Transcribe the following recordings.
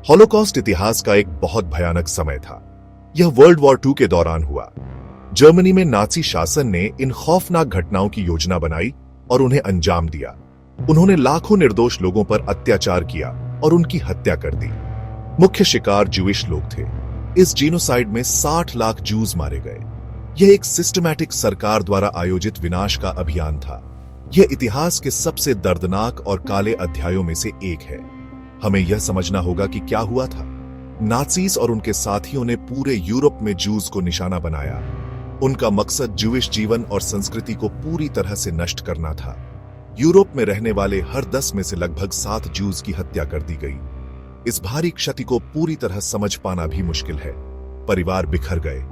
Holocaust इतिहास का एक बहुत भयानक समय था। यह वर्ल्ड वॉर II के दौरान हुआ। जर्मनी में नाजी शासन ने इन खौफनाक घटनाओं की योजना बनाई और उन्हें अंजाम दिया। उन्होंने लाखों निर्दोष लोगों पर अत्याचार किया और उनकी हत्या कर दी। मुख्य शिकार ज्यूइश लोग थे। इस जीनोसाइड में 60 लाख जूज मारे गए। यह एक सिस्टमैटिक सरकार द्वारा आयोजित विनाश का अभियान था। यह इतिहास के सबसे दर्दनाक और काले अध्यायों में से एक है। हमें यह समझना होगा कि क्या हुआ था। नाजीज और उनके साथियों ने पूरे यूरोप में जूज को निशाना बनाया। उनका मकसद ज्यूइश जीवन और संस्कृति को पूरी तरह से नष्ट करना था। यूरोप में रहने वाले हर 10 में से लगभग 7 जूज की हत्या कर दी गई। इस भारी क्षति को पूरी तरह समझ पाना भी मुश्किल है। परिवार बिखर गए,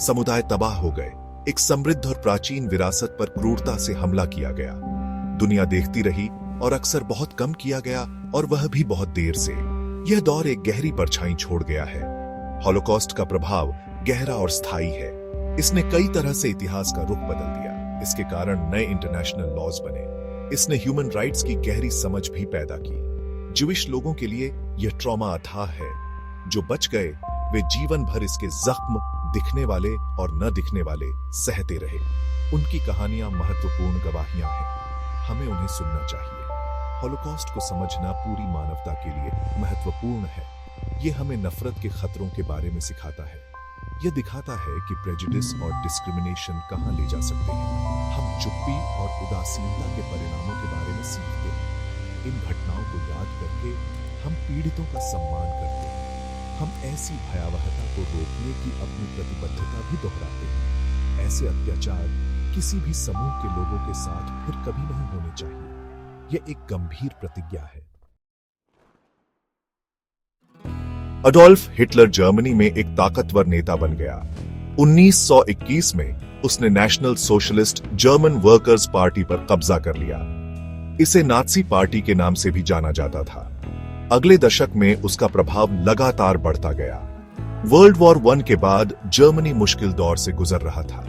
समुदाय तबाह हो गए, एक समृद्ध और प्राचीन विरासत पर क्रूरता से हमला किया गया। दुनिया देखती रही और अक्सर बहुत कम किया गया, और वह भी बहुत देर से। यह दौर एक गहरी परछाई छोड़ गया है। हॉलोकॉस्ट का प्रभाव गहरा और स्थायी है। इसने कई तरह से इतिहास का रुख बदल दिया। इसके कारण नए इंटरनेशनल लॉज बने। इसने ह्यूमन राइट्स की गहरी समझ भी पैदा की। ज्यूइश लोगों के लिए यह ट्रॉमा अथाह है। जो बच गए वे जीवन भर इसके जख्म, दिखने वाले और न दिखने वाले, सहते रहे। उनकी कहानियां महत्वपूर्ण गवाहियां हैं। हमें उन्हें सुनना चाहिए। हॉलोकॉस्ट को समझना पूरी मानवता के लिए महत्वपूर्ण है। यह हमें नफरत के खतरों के बारे में सिखाता है। यह दिखाता है कि प्रेजुडिस और डिस्क्रिमिनेशन कहां ले जा सकते हैं। हम चुप्पी और उदासीनता के परिणामों के बारे में सीखते हैं। इन घटनाओं को याद करके हम पीड़ितों का सम्मान करते हैं। हम ऐसी भयावहता को रोकने की अपनी प्रतिबद्धता भी दोहराते हैं। ऐसे अत्याचार किसी भी समूह के लोगों के साथ फिर कभी नहीं होने चाहिए। यह एक गंभीर प्रतिज्ञा है। अडोल्फ हिटलर जर्मनी में एक ताकतवर नेता बन गया। 1921 में उसने national socialist German workers party पर कब्जा कर लिया। इसे नाजी पार्टी के नाम से भी जाना जाता था। अगले दशक में उसका प्रभाव लगातार बढ़ता गया। वर्ल्ड वॉर I के बाद जर्मनी मुश्किल दौर से गुजर रहा था।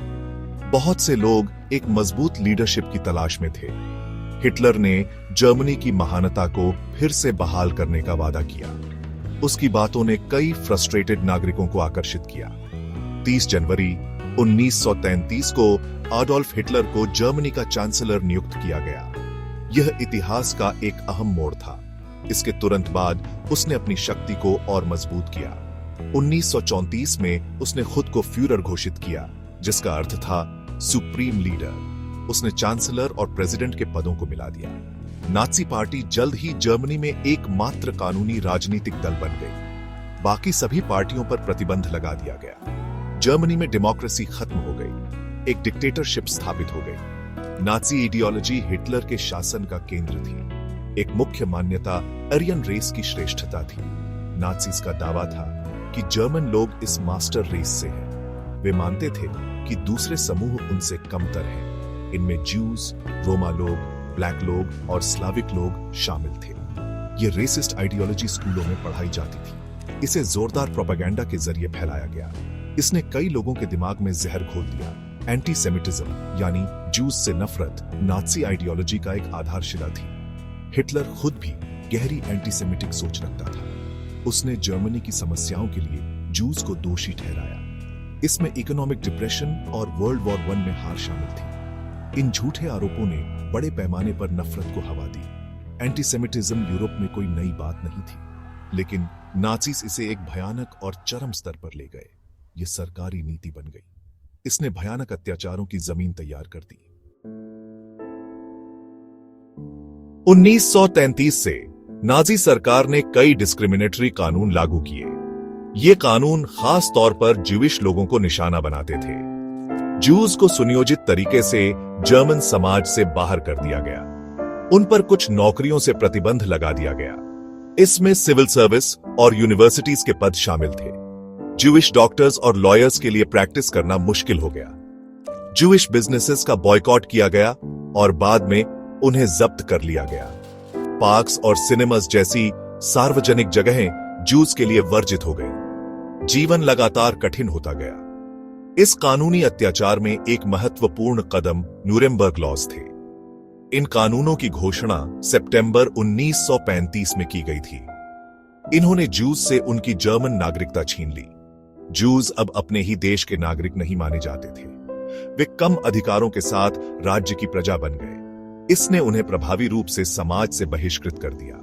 बहुत से लोग एक मजबूत लीडरशिप की तलाश में थे। हिटलर ने जर्मनी की महानता को फिर से बहाल करने का वादा किया। उसकी बातों ने कई फ्रस्ट्रेटेड नागरिकों को आकर्षित किया। 30 जनवरी 1933 को एडोल्फ हिटलर को जर्मनी का चांसलर नियुक्त किया गया। यह इतिहास का एक अहम मोड़ था। इसके तुरंत बाद उसने अपनी शक्ति को और मजबूत किया। 1934 में उसने खुद को फ्यूरर घोषित किया, जिसका अर्थ था सुप्रीम लीडर। उसने चांसलर और प्रेसिडेंट के पदों को मिला दिया। नाजी पार्टी जल्द ही जर्मनी में एकमात्र कानूनी राजनीतिक दल बन गई। बाकी सभी पार्टियों पर प्रतिबंध लगा दिया गया। जर्मनी में डेमोक्रेसी खत्म हो गई। एक डिक्टेटरशिप स्थापित हो गई। नाजी आइडियोलॉजी हिटलर के शासन का केंद्र थी। एक मुख्य मान्यता आर्यन रेस की श्रेष्ठता थी। नाजीज का दावा था कि जर्मन लोग इस मास्टर रेस से हैं। वे मानते थे कि दूसरे समूह उनसे कमतर हैं। इनमें ज्यूज, रोमा लोग, ब्लैक लोग और स्लाविक लोग शामिल थे। यह रेसिस्ट आइडियोलॉजी स्कूलों में पढ़ाई जाती थी। इसे जोरदार प्रोपेगेंडा के जरिए फैलाया गया। इसने कई लोगों के दिमाग में जहर घोल दिया। एंटीसेमिटिज्म यानी जूज से नफरत नाजी आइडियोलॉजी का एक आधारशिला थी। हिटलर खुद भी गहरी एंटीसेमिटिक सोच रखता था। उसने जर्मनी की समस्याओं के लिए जूज को दोषी ठहराया। इसमें इकोनॉमिक डिप्रेशन और वर्ल्ड वॉर I में हार शामिल थी। इन झूठे आरोपों ने बड़े पैमाने पर नफरत को हवा दी। एंटीसेमिटिज्म यूरोप में कोई नई बात नहीं थी, लेकिन नाजीज इसे एक भयानक और चरम स्तर पर ले गए। यह सरकारी नीति बन गई। इसने भयानक अत्याचारों की जमीन तैयार कर दी। 1933 से नाजी सरकार ने कई डिस्क्रिमिनेटरी कानून लागू किए। ये कानून खास तौर पर ज्यूइश लोगों को निशाना बनाते थे। जूज को सुनियोजित तरीके से जर्मन समाज से बाहर कर दिया गया। उन पर कुछ नौकरियों से प्रतिबंध लगा दिया गया। इसमें सिविल सर्विस और यूनिवर्सिटीज के पद शामिल थे। ज्यूइश डॉक्टर्स और लॉयर्स के लिए प्रैक्टिस करना मुश्किल हो गया। ज्यूइश बिजनेसेस का बॉयकॉट किया गया और बाद में उन्हें जब्त कर लिया गया। पार्क्स और सिनेमास जैसी सार्वजनिक जगहें जूज के लिए वर्जित हो गई। जीवन लगातार कठिन होता गया। इस कानूनी अत्याचार में एक महत्वपूर्ण कदम न्यूरेमबर्ग लॉज थे। इन कानूनों की घोषणा सितंबर 1935 में की गई थी। इन्होंने जूज से उनकी जर्मन नागरिकता छीन ली। जूज अब अपने ही देश के नागरिक नहीं माने जाते थे। वे कम अधिकारों के साथ राज्य की प्रजा बन गए। इसने उन्हें प्रभावी रूप से समाज से बहिष्कृत कर दिया।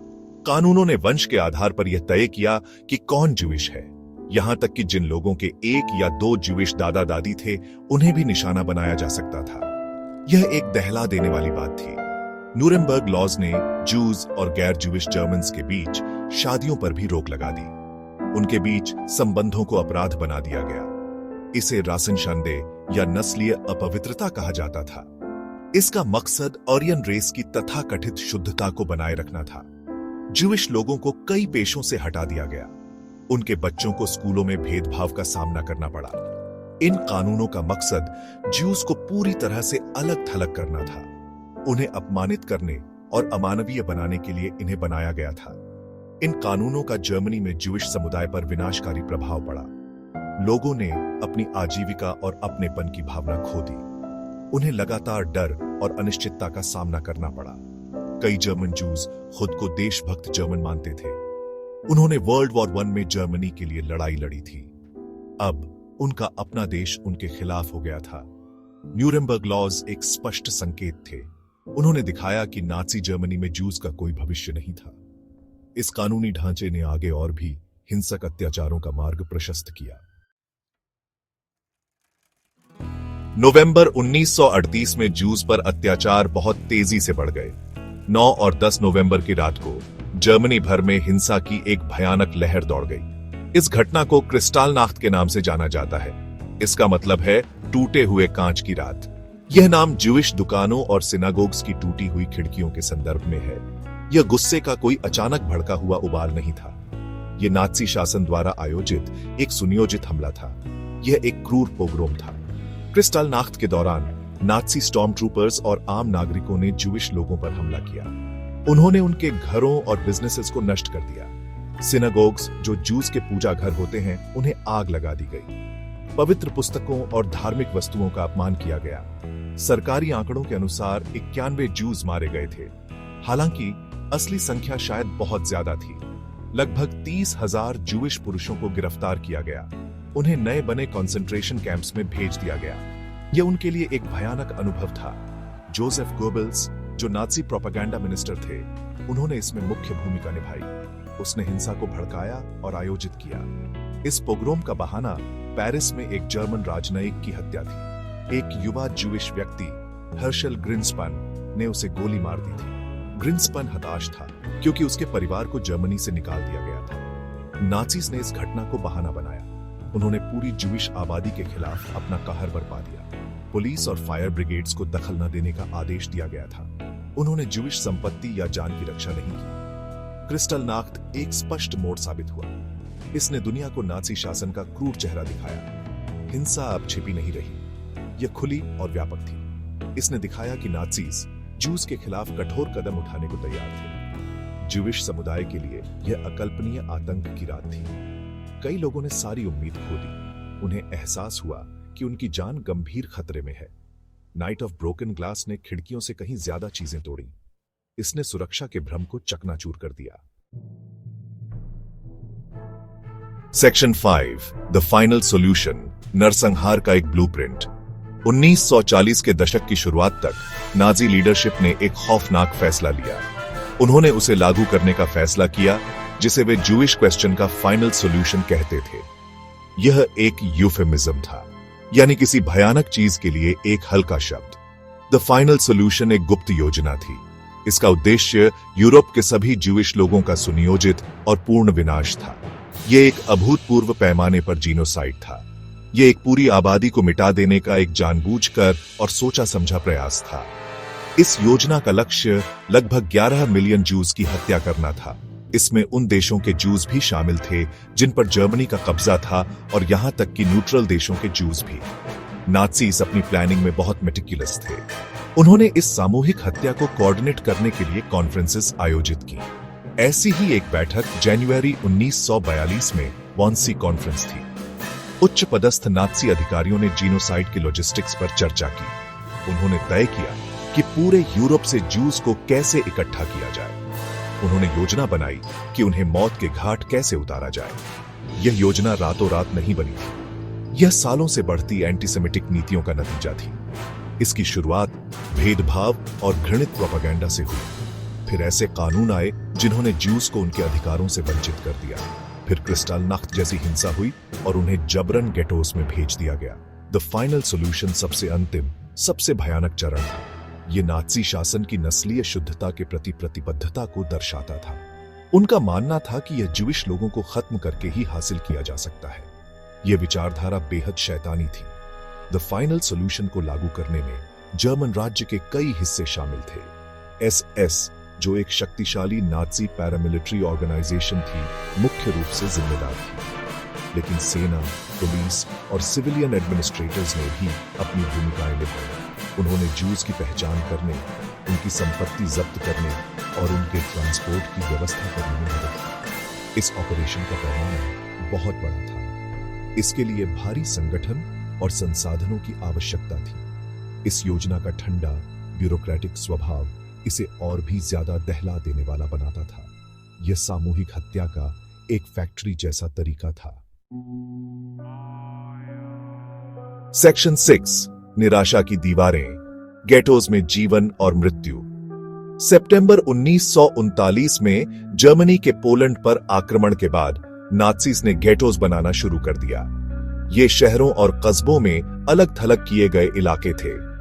कानूनों ने वंश के आधार पर यह तय किया कि कौन ज्यूइश है। यहां तक कि जिन लोगों के 1 या 2 ज्यूइश दादा दादी थे, उन्हें भी निशाना बनाया जा सकता था। यह एक दहला देने वाली बात थी। न्यूरेमबर्ग लॉज ने जूज और गैर ज्यूइश जर्मन्स के बीच शादियों पर भी रोक लगा दी। उनके बीच संबंधों को अपराध बना दिया गया। इसे रासनशंदे या नस्लीय अपवित्रता कहा जाता था। इसका मकसद आर्यन रेस की तथाकथित शुद्धता को बनाए रखना था। ज्यूइश लोगों को कई पेशों से हटा दिया गया। उनके बच्चों को स्कूलों में भेदभाव का सामना करना पड़ा। इन कानूनों का मकसद ज्यूज को पूरी तरह से अलग थलग करना था। उन्हें अपमानित करने और अमानवीय बनाने के लिए इन्हें बनाया गया था। इन कानूनों का जर्मनी में ज्यूइश समुदाय पर विनाशकारी प्रभाव पड़ा। लोगों ने अपनी आजीविका और अपनेपन की भावना खो दी। उन्हें लगातार डर और अनिश्चितता का सामना करना पड़ा। कई जर्मन जूज खुद को देशभक्त जर्मन मानते थे। उन्होंने वर्ल्ड वॉर 1 में जर्मनी के लिए लड़ाई लड़ी थी। अब उनका अपना देश उनके खिलाफ हो गया था। न्यूरेमबर्ग लॉज एक स्पष्ट संकेत थे। उन्होंने दिखाया कि नाजी जर्मनी में जूज का कोई भविष्य नहीं था। इस कानूनी ढांचे ने आगे और भी हिंसक अत्याचारों का मार्ग प्रशस्त किया। नवंबर 1938 में जूज पर अत्याचार बहुत तेजी से बढ़ गए। 9 और 10 नवंबर की रात को जर्मनी भर में हिंसा की एक भयानक लहर दौड़ गई। इस घटना को क्रिस्टालनाख्त के नाम से जाना जाता है। इसका मतलब है टूटे हुए कांच की रात। यह नाम ज्यूइश दुकानों और सिनागोग्स की टूटी हुई खिड़कियों के संदर्भ में है। यह गुस्से का कोई अचानक भड़का हुआ उबाल नहीं था। यह नाजी शासन द्वारा आयोजित एक सुनियोजित हमला था। यह एक क्रूर पोग्रोम था। क्रिस्टालनाख्त के दौरान नाजी स्टॉर्म ट्रूपर्स और आम नागरिकों ने ज्यूइश लोगों पर हमला किया। उन्होंने उनके घरों और बिजनेसेस को नष्ट कर दिया। सिनागोग्स, जो जूस के पूजा घर होते हैं, उन्हें आग लगा दी गई। पवित्र पुस्तकों और धार्मिक वस्तुओं का अपमान किया गया। सरकारी आंकड़ों के अनुसार 91 जूस मारे गए थे। हालांकि असली संख्या शायद बहुत ज्यादा थी। लगभग 30,000 जूइश पुरुषों को गिरफ्तार किया गया। उन्हें नए बने कॉन्सेंट्रेशन कैंप्स में भेज दिया गया। यह उनके लिए एक भयानक अनुभव था। जोसेफ गोबल्स, जो नाजी प्रोपेगेंडा मिनिस्टर थे, उन्होंने इसमें मुख्य भूमिका निभाई। उसने हिंसा को भड़काया और आयोजित किया। इस पोग्रोम का बहाना पेरिस में एक जर्मन राजनयिक की हत्या थी। एक युवा ज्यूइश व्यक्ति हर्शल ग्रिन्सपन ने उसे गोली मार दी थी। ग्रिन्सपन हताश था क्योंकि उसके परिवार को जर्मनी से निकाल दिया गया था। नाजीज ने इस घटना को बहाना बनाया। उन्होंने पूरी ज्यूइश आबादी के खिलाफ अपना कहर बरपा दिया। पुलिस और फायर ब्रिगेड्स को दखल न देने का आदेश दिया गया था। उन्होंने ज्यूइश संपत्ति या जान की रक्षा नहीं की। क्रिस्टालनाख्त एक स्पष्ट मोड़ साबित हुआ। इसने दुनिया को नाजी शासन का क्रूर चेहरा दिखाया। हिंसा अब छिपी नहीं रही, यह खुली और व्यापक थी। इसने दिखाया कि नाजीज जूस के खिलाफ कठोर कदम उठाने को तैयार थे। ज्यूइश समुदाय के लिए यह अकल्पनीय आतंक की रात थी। कई लोगों ने सारी उम्मीद खो दी। उन्हें एहसास हुआ कि उनकी जान गंभीर खतरे में है। नाइट ऑफ ब्रोकन ग्लास ने खिड़कियों से कहीं ज्यादा चीजें तोड़ी। इसने सुरक्षा के भ्रम को चकनाचूर कर दिया। सेक्शन 5, द फाइनल सॉल्यूशन, नरसंहार का एक ब्लूप्रिंट। 1940 के दशक की शुरुआत तक नाजी लीडरशिप ने एक खौफनाक फैसला लिया। उन्होंने उसे लागू करने का फैसला किया जिसे वे ज्यूइश क्वेश्चन का फाइनल सॉल्यूशन कहते थे। यह एक यूफेमिज्म था, यानी किसी भयानक चीज के लिए एक हल्का शब्द। द फाइनल सॉल्यूशन एक गुप्त योजना थी। इसका उद्देश्य यूरोप के सभी ज्यूइश लोगों का सुनियोजित और पूर्ण विनाश था। यह एक अभूतपूर्व पैमाने पर जीनोसाइड था। यह एक पूरी आबादी को मिटा देने का एक जानबूझकर और सोचा समझा प्रयास था। इस योजना का लक्ष्य लगभग 11 मिलियन जूस की हत्या करना था। इसमें उन देशों के जूस भी शामिल थे जिन पर जर्मनी का कब्जा था, और यहां तक कि न्यूट्रल देशों के जूस भी। नाजीज अपनी प्लानिंग में बहुत मेटिकुलस थे। उन्होंने इस सामूहिक हत्या को कोऑर्डिनेट करने के लिए कॉन्फ्रेंसेस आयोजित की। ऐसी ही एक बैठक जनवरी 1942 में वॉन्सी कॉन्फ्रेंस थी। उच्च पदस्थ नाजी अधिकारियों ने जीनोसाइड की लॉजिस्टिक्स पर चर्चा की। उन्होंने तय किया कि पूरे यूरोप से जूस को कैसे इकट्ठा किया जाए। उन्होंने योजना बनाई कि उन्हें मौत के घाट कैसे उतारा जाए। यह योजना रातों रात नहीं बनी थी। यह सालों से बढ़ती एंटीसेमिटिक नीतियों का नतीजा थी। इसकी शुरुआत भेदभाव और घृणित प्रोपेगेंडा से हुई। फिर ऐसे कानून आए जिन्होंने ज्यूज को उनके अधिकारों से वंचित कर दिया। फिर क्रिस्टलनाख्त जैसी हिंसा हुई और उन्हें जबरन गेटोस में भेज दिया गया। द फाइनल सॉल्यूशन सबसे अंतिम, सबसे भयानक चरण था। ये नाज़ी शासन की नस्लीय शुद्धता के प्रति प्रतिबद्धता को दर्शाता था। उनका मानना था कि यह ज्यूइश लोगों को खत्म करके ही हासिल किया जा सकता है। यह विचारधारा बेहद शैतानी थी। द फाइनल सॉल्यूशन को लागू करने में जर्मन राज्य के कई हिस्से शामिल थे। एसएस, जो एक शक्तिशाली नाज़ी पैरामिलिट्री ऑर्गेनाइजेशन थी, मुख्य रूप से जिम्मेदार थी। लेकिन सेना, पुलिस और सिविलियन एडमिनिस्ट्रेटर्स ने भी अपनी भूमिकाएं निभाई। उन्होंने ज्यूज की पहचान करने, उनकी संपत्ति जब्त करने और उनके ट्रांसपोर्ट की व्यवस्था करने में मदद की। इस ऑपरेशन का पैमाना बहुत बड़ा था। इसके लिए भारी संगठन और संसाधनों की आवश्यकता थी। इस योजना का ठंडा, ब्यूरोक्रेटिक स्वभाव इसे और भी ज्यादा दहला देने वाला बनाता था। यह सामूहिक हत्या का एक फैक्ट्री जैसा तरीका था। सेक्शन 6, निराशा की दीवारें, गेटोज में जीवन और मृत्यु। सितंबर 1939 में जर्मनी के पोलैंड पर आक्रमण के बाद नाज़ीज ने गेटोज बनाना शुरू कर दिया। ये शहरों और कस्बों में अलग थलग किए गए इलाके थे।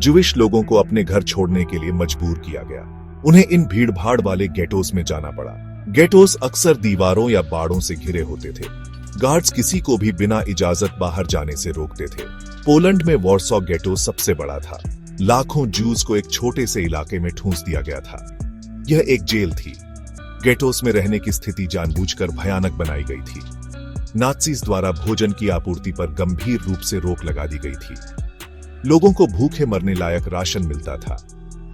ज्यूइश लोगों को अपने घर छोड़ने के लिए मजबूर किया गया। उन्हें इन भीड़भाड़ वाले गेटोज में जाना पड़ा। गेटोज अक्सर दीवारों या बाड़ों से घिरे होते थे। गार्ड्स किसी को भी बिना इजाजत बाहर जाने से रोकते थे। पोलैंड में वॉर्सॉ गेटो सबसे बड़ा था। लाखों ज्यूज को एक छोटे से इलाके में ठूंस दिया गया था। यह एक जेल थी। गेटोस में रहने की स्थिति जानबूझकर भयानक बनाई गई थी। नाज़ीज द्वारा भोजन की आपूर्ति पर गंभीर रूप से रोक लगा दी गई थी। लोगों को भूखे मरने लायक राशन मिलता था।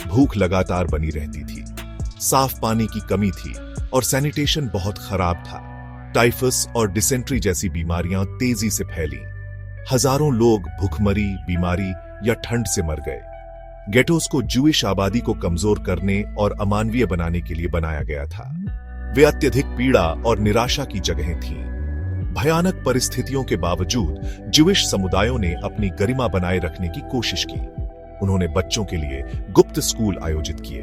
भूख लगातार बनी रहती थी। साफ पानी की कमी थी और सैनिटेशन बहुत खराब था। टाइफस और डिसेंट्री जैसी बीमारियां तेजी से फैली। हजारों लोग भूखमरी, बीमारी या ठंड से मर गए। गेटोस को ज्यूइश आबादी को कमजोर करने और अमानवीय बनाने के लिए बनाया गया था। वे अत्यधिक पीड़ा और निराशा की जगहें थीं। भयानक परिस्थितियों के बावजूद ज्यूइश समुदायों ने अपनी गरिमा बनाए रखने की कोशिश की। उन्होंने बच्चों के लिए गुप्त स्कूल आयोजित किए।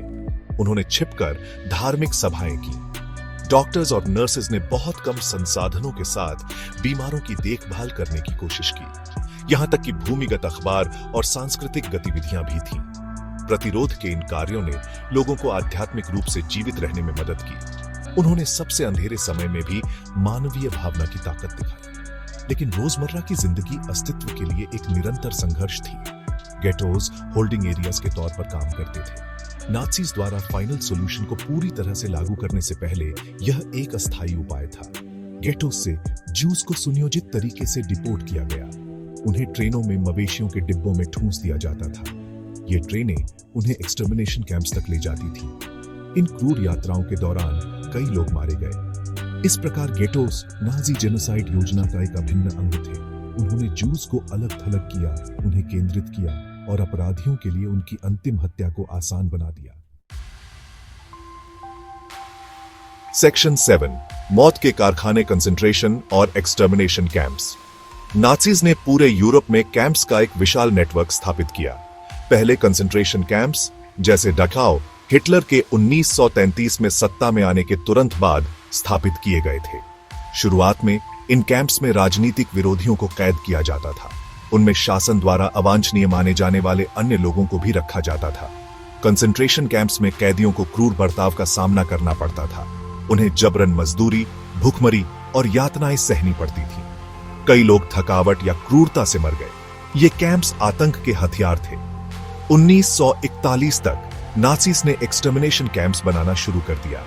उन्होंने छिपकर धार्मिक सभाएं की। डॉक्टर्स और नर्सेज ने बहुत कम संसाधनों के साथ बीमारों की देखभाल करने की कोशिश की। यहां तक कि भूमिगत अखबार और सांस्कृतिक गतिविधियां भी थीं। प्रतिरोध के इन कार्यों ने लोगों को आध्यात्मिक रूप से जीवित रहने में मदद की। उन्होंने सबसे अंधेरे समय में भी मानवीय भावना की ताकत दिखाई। लेकिन रोजमर्रा की जिंदगी अस्तित्व के लिए एक निरंतर संघर्ष थी। गेटोज होल्डिंग एरियाज के तौर पर काम करते थे। नाज़ीज द्वारा फाइनल सॉल्यूशन को पूरी तरह से लागू करने से पहले यह एक अस्थायी उपाय था। गेटोज से ज्यूज को सुनियोजित तरीके से डिपोर्ट किया गया। उन्हें ट्रेनों में मवेशियों के डिब्बों में ठूंस दिया जाता था। ये ट्रेनें उन्हें एक्सटर्मिनेशन कैंप्स तक ले जाती थी। इन क्रूर यात्राओं के दौरान कई लोग मारे गए। इस प्रकार गेटोस नाजी जेनोसाइड योजना का एक अभिन्न अंग थे। उन्होंने ज्यूज को अलग थलग किया, उन्हें केंद्रित किया और अपराधियों के लिए उनकी अंतिम हत्या को आसान बना दिया। सेक्शन 7, मौत के कारखाने, कंसंट्रेशन और एक्सटर्मिनेशन कैंप्स। नाज़ीज ने पूरे यूरोप में कैंप्स का एक विशाल नेटवर्क स्थापित किया। पहले कंसंट्रेशन कैंप्स जैसे डकाउ हिटलर के 1933 में सत्ता में आने के तुरंत बाद स्थापित किए गए थे। शुरुआत में इन कैंप्स में राजनीतिक विरोधियों को कैद किया जाता था। उनमें शासन द्वारा अवांछनीय माने जाने वाले अन्य लोगों को भी रखा जाता था। कंसंट्रेशन कैंप्स में कैदियों को क्रूर बर्ताव का सामना करना पड़ता था। उन्हें जबरन मजदूरी, भूखमरी और यातनाएं सहनी पड़ती थी। कई लोग थकावट या क्रूरता से मर गए। ये कैंप्स आतंक के हथियार थे। 1941 तक नाज़ीज ने एक्सटर्मिनेशन कैंप्स बनाना शुरू कर दिया।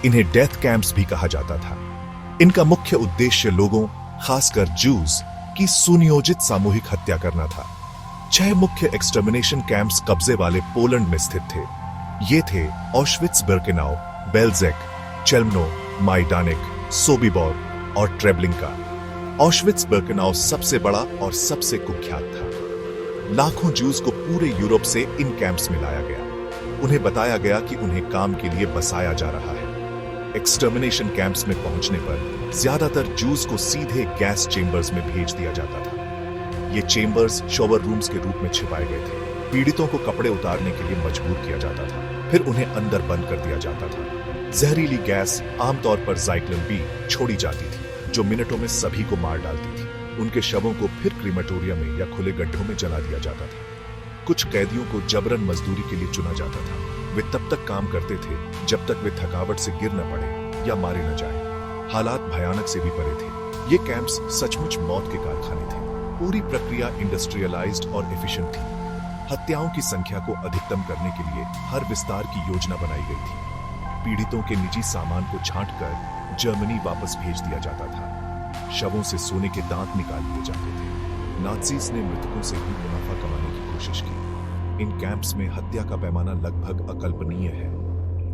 इन्हें डेथ कैंप्स भी कहा जाता था। इनका मुख्य उद्देश्य लोगों, खासकर ज्यूज की सुनियोजित सामूहिक हत्या करना था। 6 मुख्य एक्सटर्मिनेशन कैंप्स कब्जे वाले पोलैंड में स्थित थे। ये थे ऑश्विट्ज बिर्केनाउ, बेल्जेक, चेल्मनो, माइडानिक, सोबिबोर और ट्रेबलिंका। ऑश्विट्ज बिर्केनाउ सबसे बड़ा और सबसे कुख्यात था। लाखों ज्यूज को पूरे यूरोप से इन कैंप्स में लाया गया। उन्हें बताया गया कि उन्हें काम के लिए बसाया जा रहा है। एक्सटर्मिनेशन कैंप्स में पहुंचने पर ज्यादातर जूस को सीधे गैस चेंबर्स में भेज दिया जाता था। ये चेंबर्स शॉवर रूम्स के रूप में छिपाए गए थे। पीड़ितों को कपड़े उतारने के लिए मजबूर किया जाता था, फिर उन्हें अंदर बंद कर दिया जाता था। जहरीली गैस, आमतौर पर ज़ाइक्लोन बी, छोड़ी जाती थी, जो मिनटों में सभी को मार डालती थी। उनके शवों को फिर क्रीमेटोरियम में या खुले गड्ढों में जला दिया जाता था। कुछ कैदियों को जबरन मजदूरी के लिए चुना जाता था। वे तब तक काम करते थे जब तक वे थकावट से गिर न पड़े या मारे न जाए। हालात भयानक से भी परे थे। ये कैंप्स सचमुच मौत के कारखाने थे। पूरी प्रक्रिया इंडस्ट्रियलाइज्ड और एफिशिएंट थी। हत्याओं की संख्या को अधिकतम करने के लिए हर विस्तार की योजना बनाई गई थी। पीड़ितों के निजी सामान को छांटकर जर्मनी वापस भेज दिया जाता था। शवों से सोने के दांत निकाल लिए जाते थे। नाज़ीज़ ने मृतकों से भी मुनाफा कमाने की कोशिश की। इन कैंप्स में हत्या का पैमाना लगभग अकल्पनीय है।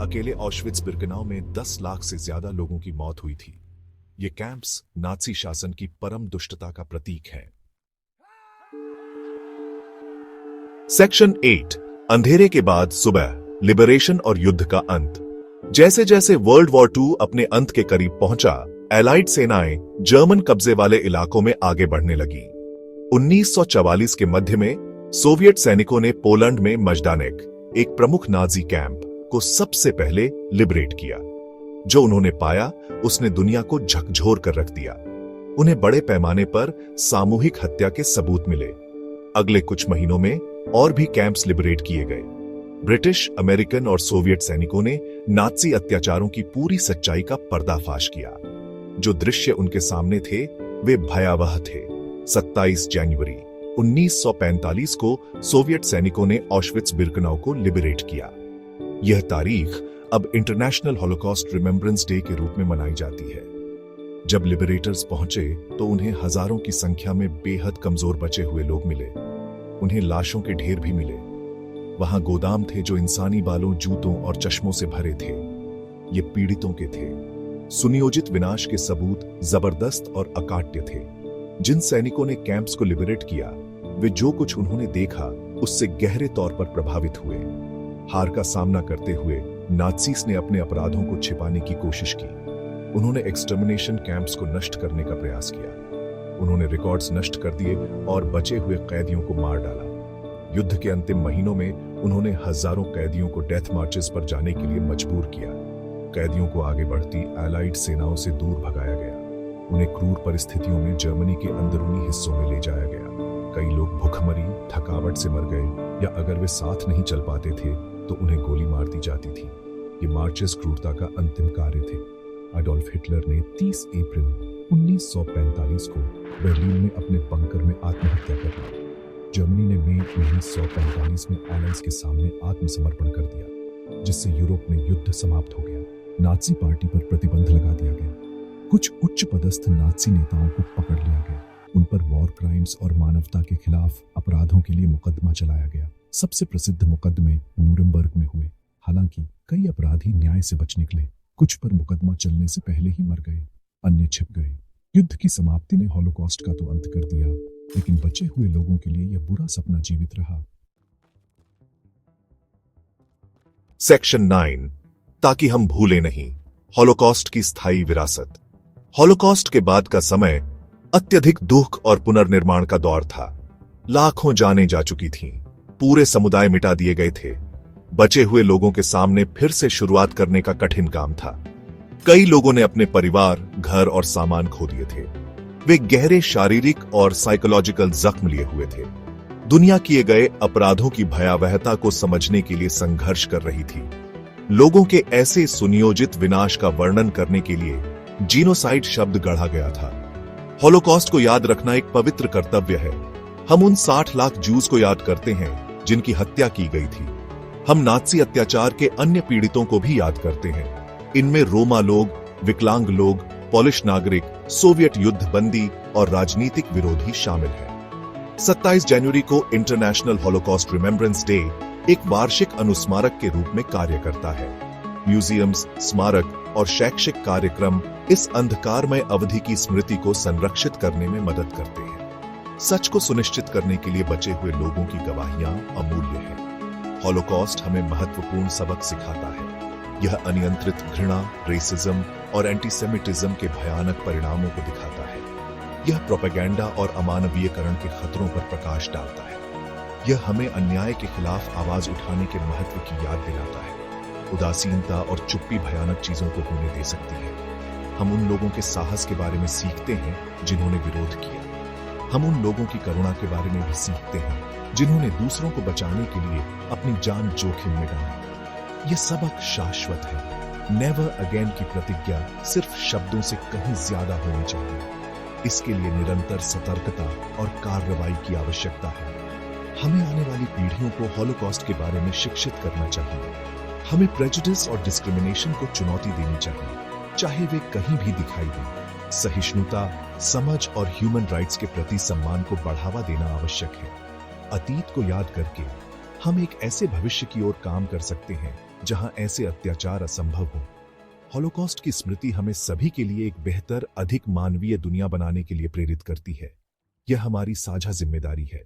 अकेले ऑश्विट्ज बिर्केनाउ में 10 लाख से ज्यादा लोगों की मौत हुई थी। ये कैंप्स नाज़ी शासन की परम दुष्टता का प्रतीक है। सेक्शन 8, अंधेरे के बाद सुबह, लिबरेशन और युद्ध का अंत। जैसे जैसे वर्ल्ड वॉर II अपने अंत के करीब पहुंचा, एलाइड सेनाएं जर्मन कब्जे वाले इलाकों में आगे बढ़ने लगी। 1944 के मध्य में सोवियत सैनिकों ने पोलैंड में मजदानेक, एक प्रमुख नाजी कैंप, को सबसे पहले लिबरेट किया। जो उन्होंने पाया उसने दुनिया को झकझोर कर रख दिया। उन्हें बड़े पैमाने पर सामूहिक हत्या के सबूत मिले। अगले कुछ महीनों में और भी कैंप्स लिबरेट किए गए। ब्रिटिश, अमेरिकन और सोवियत सैनिकों ने नाज़ी अत्याचारों की पूरी सच्चाई का पर्दाफाश किया। जो दृश्य उनके सामने थे वे भयावह थे। 27 जनवरी 1945 को सोवियत सैनिकों ने ऑश्विट्ज बिर्केनाउ को लिबरेट किया। यह तारीख अब इंटरनेशनल हॉलोकॉस्ट रिमेम्बरेंस डे के रूप में मनाई जाती है। जब लिबरेटर्स पहुंचे तो उन्हें हजारों की संख्या में बेहद कमजोर बचे हुए लोग मिले। उन्हें लाशों के ढेर भी मिले। वहां गोदाम थे जो इंसानी बालों, जूतों और चश्मों से भरे थे। ये पीड़ितों के थे। सुनियोजित विनाश के सबूत जबरदस्त और अकाट्य थे। जिन सैनिकों ने कैंप्स को लिबरेट किया, वे जो कुछ उन्होंने देखा उससे गहरे तौर पर प्रभावित हुए। हार का सामना करते हुए नाज़ीज़ ने अपने अपराधों को छिपाने की कोशिश की। उन्होंने एक्सटर्मिनेशन कैंप्स को नष्ट करने का प्रयास किया। उन्होंने रिकॉर्ड्स नष्ट कर दिए और बचे हुए कैदियों को मार डाला। युद्ध के अंतिम महीनों में उन्होंने हजारों कैदियों को डेथ मार्चेस पर जाने के लिए मजबूर किया। कैदियों को आगे बढ़ती एलाइड सेनाओं से दूर भगाया गया। उन्हें क्रूर परिस्थितियों में जर्मनी के अंदरूनी हिस्सों में ले जाया गया। कई लोग भूखमरी, थकावट से मर गए, या अगर वे साथ नहीं चल पाते थे तो उन्हें गोली मार दी जाती थी। ये मार्चेस क्रूरता का अंतिम कार्य थे। एडोल्फ हिटलर ने 30 अप्रैल 1945 को बर्लिन में अपने बंकर में आत्महत्या कर ली। जर्मनी ने मई 1945 में एलाइज के सामने आत्मसमर्पण कर दिया, जिससे यूरोप में युद्ध समाप्त हो गया। नाज़ी पार्टी पर प्रतिबंध लगा दिया गया। कुछ उच्च पदस्थ नाज़ी नेताओं को पकड़ लिया गया। उन पर वॉर क्राइम्स और मानवता के खिलाफ अपराधों के लिए मुकदमा चलाया गया। सबसे प्रसिद्ध मुकदमे न्यूरेमबर्ग में हुए। हालांकि कई अपराधी न्याय से बच निकले। कुछ पर मुकदमा चलने से पहले ही मर गए, अन्य छिप गए। युद्ध की समाप्ति ने हॉलोकॉस्ट का तो अंत कर दिया, लेकिन बचे हुए लोगों के लिए यह बुरा सपना जीवित रहा। सेक्शन 9, ताकि हम भूले नहीं, हॉलोकॉस्ट की स्थायी विरासत। हॉलोकॉस्ट के बाद का समय अत्यधिक दुख और पुनर्निर्माण का दौर था। लाखों जानें जा चुकी थीं, पूरे समुदाय मिटा दिए गए थे। बचे हुए लोगों के सामने फिर से शुरुआत करने का कठिन काम था। कई लोगों ने अपने परिवार, घर और सामान खो दिए थे। वे गहरे शारीरिक और साइकोलॉजिकल जख्म लिए हुए थे। दुनिया किए गए अपराधों की भयावहता को समझने के लिए संघर्ष कर रही थी। लोगों के ऐसे सुनियोजित विनाश का वर्णन करने के लिए जीनोसाइड शब्द गढ़ा गया था। हॉलोकॉस्ट को याद रखना एक पवित्र कर्तव्य है। हम उन 60 लाख जूस को याद करते हैं जिनकी हत्या की गई थी। हम नाज़ी अत्याचार के अन्य पीड़ितों को भी याद करते हैं। इनमें रोमा लोग, विकलांग लोग, पोलिश नागरिक, सोवियत युद्ध बंदी और राजनीतिक विरोधी शामिल हैं। 27 जनवरी को इंटरनेशनल हॉलोकॉस्ट रिमेम्बरेंस डे एक वार्षिक अनुस्मारक के रूप में कार्य करता है। म्यूजियम्स, स्मारक और शैक्षिक कार्यक्रम इस अंधकारमय अवधि की स्मृति को संरक्षित करने में मदद करते हैं। सच को सुनिश्चित करने के लिए बचे हुए लोगों की गवाहियां अमूल्य हैं। हॉलोकॉस्ट हमें महत्वपूर्ण सबक सिखाता है। यह अनियंत्रित घृणा, रेसिज्म और एंटीसेमिटिज्म के भयानक परिणामों को दिखाता है। यह प्रोपेगेंडा और अमानवीयकरण के खतरों पर प्रकाश डालता है। यह हमें अन्याय के खिलाफ आवाज उठाने के महत्व की याद दिलाता है। उदासीनता और चुप्पी भयानक चीजों को होने दे सकती है। हम उन लोगों के साहस के बारे में सीखते हैं जिन्होंने विरोध किया। हम उन लोगों की करुणा के बारे में भी सीखते हैं जिन्होंने दूसरों को बचाने के लिए अपनी जान जोखिम में डाली। यह सबक शाश्वत है। नेवर अगेन की प्रतिज्ञा सिर्फ शब्दों से कहीं ज्यादा होनी चाहिए। इसके लिए निरंतर सतर्कता और कार्रवाई की आवश्यकता है। हमें आने वाली पीढ़ियों को हॉलोकॉस्ट के बारे में शिक्षित करना चाहिए। हमें प्रेजुडिस और डिस्क्रिमिनेशन को चुनौती देनी चाहिए, चाहे वे कहीं भी दिखाई दें। सहिष्णुता, समझ और ह्यूमन राइट्स के प्रति सम्मान को बढ़ावा देना आवश्यक है। अतीत को याद करके हम एक ऐसे भविष्य की ओर काम कर सकते हैं जहां ऐसे अत्याचार असंभव हो। हॉलोकॉस्ट की स्मृति हमें सभी के लिए एक बेहतर, अधिक मानवीय दुनिया बनाने के लिए प्रेरित करती है। यह हमारी साझा जिम्मेदारी है।